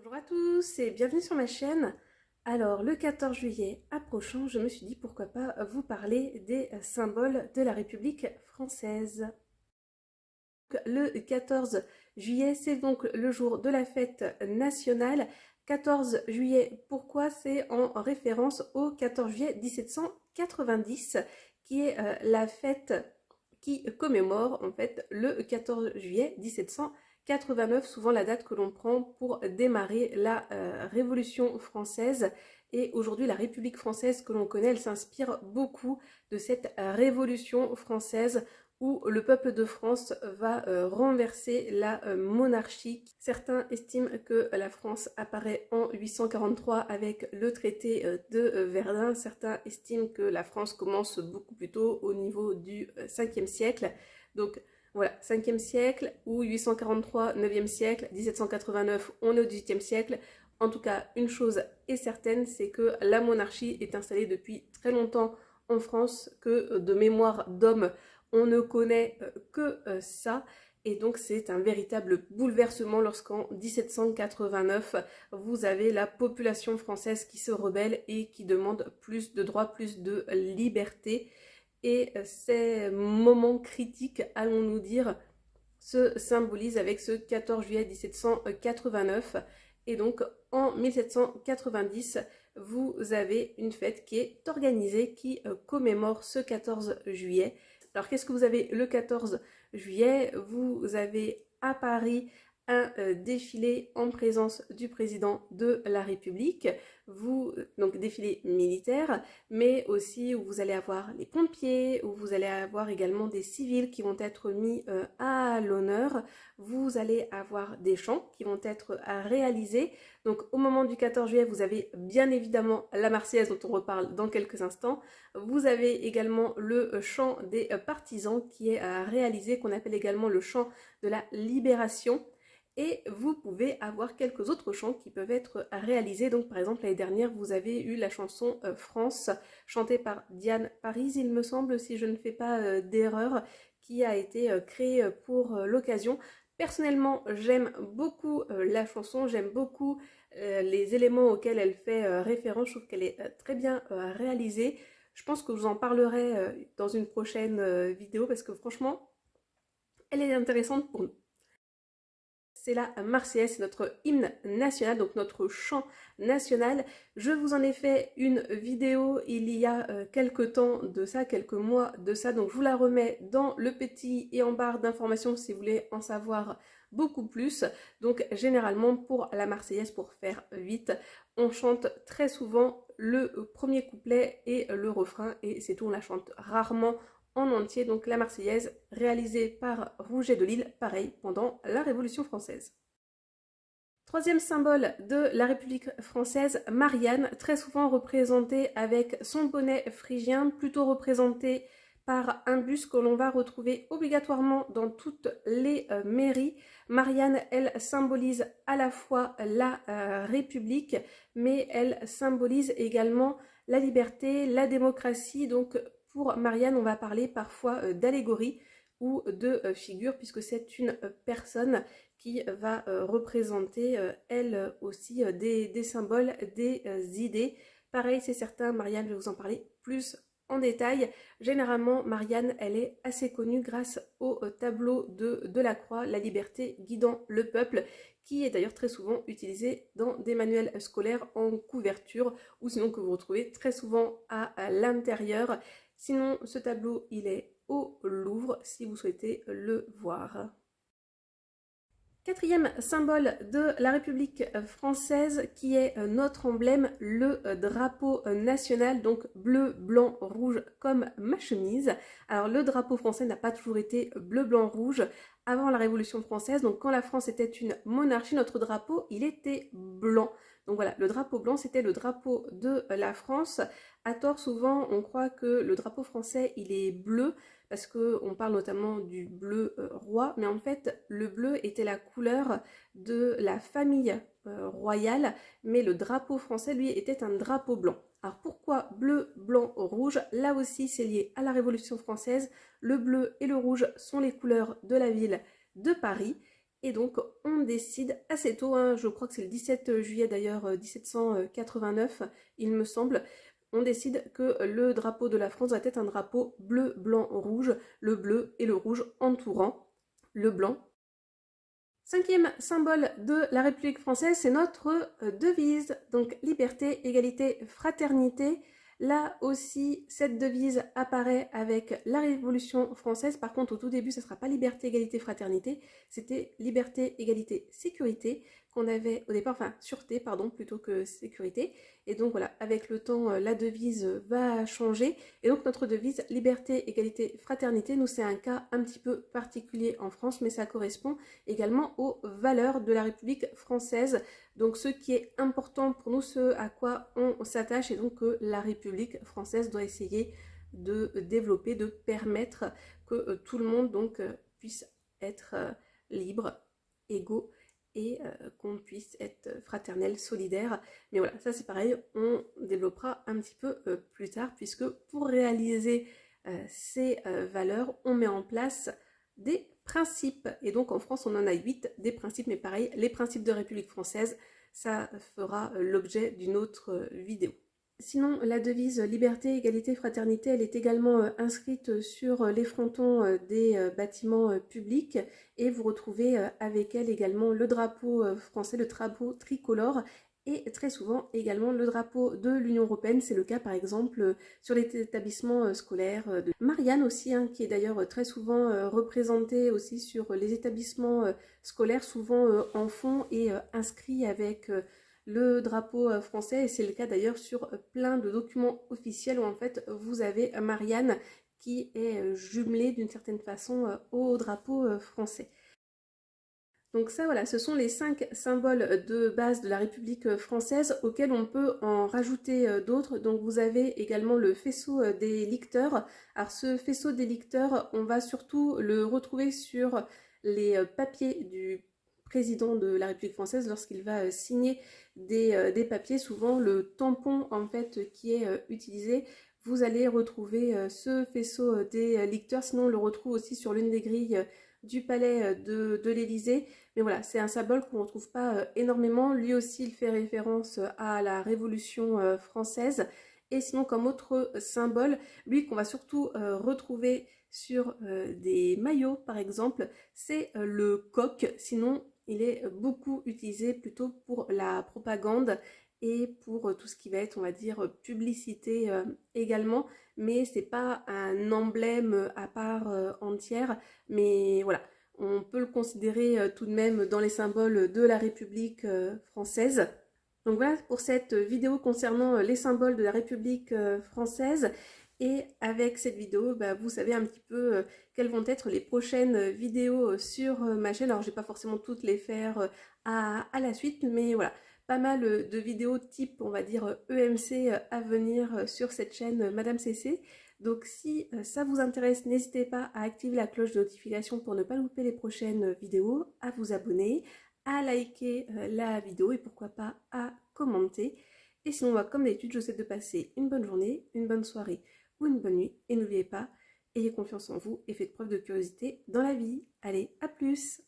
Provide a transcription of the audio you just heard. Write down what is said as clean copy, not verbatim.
Bonjour à tous et bienvenue sur ma chaîne. Alors, le 14 juillet approchant, je me suis dit pourquoi pas vous parler des symboles de la République française. Le 14 juillet, c'est donc le jour de la fête nationale. 14 juillet, pourquoi? C'est en référence au 14 juillet 1790, qui est la fête qui commémore en fait le 14 juillet 1789, souvent la date que l'on prend pour démarrer la Révolution française. Et aujourd'hui, la République française que l'on connaît, elle s'inspire beaucoup de cette Révolution française où le peuple de France va renverser la monarchie. Certains estiment que la France apparaît en 843 avec le traité de Verdun. Certains estiment que la France commence beaucoup plus tôt au niveau du 5e siècle. Donc voilà, 5e siècle ou 843, 9e siècle, 1789, on est au 18e siècle. En tout cas, une chose est certaine, c'est que la monarchie est installée depuis très longtemps en France, que de mémoire d'homme, on ne connaît que ça. Et donc c'est un véritable bouleversement lorsqu'en 1789, vous avez la population française qui se rebelle et qui demande plus de droits, plus de liberté. Et ces moments critiques, allons-nous dire, se symbolisent avec ce 14 juillet 1789. Et donc en 1790, vous avez une fête qui est organisée, qui commémore ce 14 juillet. Alors qu'est-ce que vous avez le 14 juillet? Vous avez à Paris un défilé en présence du président de la République, donc défilé militaire, mais aussi où vous allez avoir les pompiers, où vous allez avoir également des civils qui vont être mis à l'honneur. Vous allez avoir des chants qui vont être à réaliser. Donc au moment du 14 juillet, vous avez bien évidemment la Marseillaise dont on reparle dans quelques instants. Vous avez également le chant des partisans qui est à réaliser, qu'on appelle également le chant de la libération. Et vous pouvez avoir quelques autres chants qui peuvent être réalisés. Donc par exemple l'année dernière vous avez eu la chanson France chantée par Diane Paris, il me semble, si je ne fais pas d'erreur, qui a été créée pour l'occasion. Personnellement j'aime beaucoup la chanson, j'aime beaucoup les éléments auxquels elle fait référence, je trouve qu'elle est très bien réalisée. Je pense que je vous en parlerai dans une prochaine vidéo parce que franchement elle est intéressante pour nous. C'est la Marseillaise, c'est notre hymne national, donc notre chant national. Je vous en ai fait une vidéo il y a quelques temps de ça, quelques mois de ça, donc je vous la remets dans le petit et en barre d'informations si vous voulez en savoir beaucoup plus. Donc généralement pour la Marseillaise, pour faire vite, on chante très souvent le premier couplet et le refrain et c'est tout, on la chante rarement en entier, donc la Marseillaise, réalisée par Rouget de Lille, pareil, pendant la Révolution française. Troisième symbole de la République française, Marianne, très souvent représentée avec son bonnet phrygien, plutôt représentée par un buste que l'on va retrouver obligatoirement dans toutes les mairies. Marianne, elle symbolise à la fois la République, mais elle symbolise également la liberté, la démocratie. Donc pour Marianne, on va parler parfois d'allégorie ou de figure, puisque c'est une personne qui va représenter elle aussi des symboles, des idées. Pareil, c'est certain, Marianne, je vais vous en parler plus en détail. Généralement, Marianne, elle est assez connue grâce au tableau de Delacroix, La liberté guidant le peuple, qui est d'ailleurs très souvent utilisé dans des manuels scolaires en couverture, ou sinon que vous retrouvez très souvent à l'intérieur. Sinon, ce tableau, il est au Louvre, si vous souhaitez le voir. Quatrième symbole de la République française qui est notre emblème, le drapeau national, donc bleu, blanc, rouge comme ma chemise. Alors le drapeau français n'a pas toujours été bleu, blanc, rouge avant la Révolution française, donc quand la France était une monarchie, notre drapeau il était blanc. Donc voilà, le drapeau blanc c'était le drapeau de la France. À tort souvent on croit que le drapeau français il est bleu, parce qu'on parle notamment du bleu roi, mais en fait le bleu était la couleur de la famille royale, mais le drapeau français lui était un drapeau blanc. Alors pourquoi bleu, blanc, rouge? Là aussi c'est lié à la Révolution française. Le bleu et le rouge sont les couleurs de la ville de Paris, Et donc on décide assez tôt, hein, je crois que c'est le 17 juillet d'ailleurs 1789, il me semble, on décide que le drapeau de la France doit être un drapeau bleu, blanc, rouge, le bleu et le rouge entourant le blanc. Cinquième symbole de la République française, c'est notre devise, donc liberté, égalité, fraternité. Là aussi, cette devise apparaît avec la Révolution française. Par contre, au tout début, ce ne sera pas liberté, égalité, fraternité. C'était liberté, égalité, sécurité qu'on avait au départ, enfin sûreté, pardon, plutôt que sécurité. Et donc voilà, avec le temps, la devise va changer. Et donc notre devise, liberté, égalité, fraternité, nous c'est un cas un petit peu particulier en France, mais ça correspond également aux valeurs de la République française. Donc ce qui est important pour nous, ce à quoi on s'attache, et donc que la République française doit essayer de développer, de permettre que tout le monde donc puisse être libre, égaux, et qu'on puisse être fraternel, solidaire. Mais voilà, ça c'est pareil, on développera un petit peu plus tard, puisque pour réaliser ces valeurs, on met en place des principes. Et donc en France, on en a 8 des principes, mais pareil, les principes de République française, ça fera l'objet d'une autre vidéo. Sinon, la devise liberté, égalité, fraternité, elle est également inscrite sur les frontons des bâtiments publics, et vous retrouvez avec elle également le drapeau français, le drapeau tricolore, et très souvent également le drapeau de l'Union européenne. C'est le cas par exemple sur les établissements scolaires de Marianne aussi, hein, qui est d'ailleurs très souvent représentée aussi sur les établissements scolaires, souvent en fond et inscrit avec le drapeau français, et c'est le cas d'ailleurs sur plein de documents officiels où en fait vous avez Marianne qui est jumelée d'une certaine façon au drapeau français. Donc ça voilà, ce sont les 5 symboles de base de la République française, auxquels on peut en rajouter d'autres. Donc vous avez également le faisceau des licteurs. Alors ce faisceau des licteurs, on va surtout le retrouver sur les papiers du président de la République française lorsqu'il va signer des papiers. Souvent le tampon en fait qui est utilisé, vous allez retrouver ce faisceau des licteurs. Sinon on le retrouve aussi sur l'une des grilles du palais de l'Élysée. Mais voilà, c'est un symbole qu'on ne retrouve pas énormément. Lui aussi, il fait référence à la Révolution française. Et sinon, comme autre symbole, lui qu'on va surtout retrouver sur des maillots, par exemple, c'est le coq. Sinon, il est beaucoup utilisé plutôt pour la propagande et pour tout ce qui va être, on va dire, publicité également. Mais c'est pas un emblème à part entière. Mais voilà, on peut le considérer tout de même dans les symboles de la République française. Donc voilà pour cette vidéo concernant les symboles de la République française. Et avec cette vidéo, vous savez un petit peu quelles vont être les prochaines vidéos sur ma chaîne. Alors je ne vais pas forcément toutes les faire à la suite, mais voilà, pas mal de vidéos type, on va dire, EMC à venir sur cette chaîne Madame CC. Donc si ça vous intéresse, n'hésitez pas à activer la cloche de notification pour ne pas louper les prochaines vidéos, à vous abonner, à liker la vidéo et pourquoi pas à commenter. Et sinon, comme d'habitude, je vous souhaite de passer une bonne journée, une bonne soirée ou une bonne nuit. Et n'oubliez pas, ayez confiance en vous et faites preuve de curiosité dans la vie. Allez, à plus!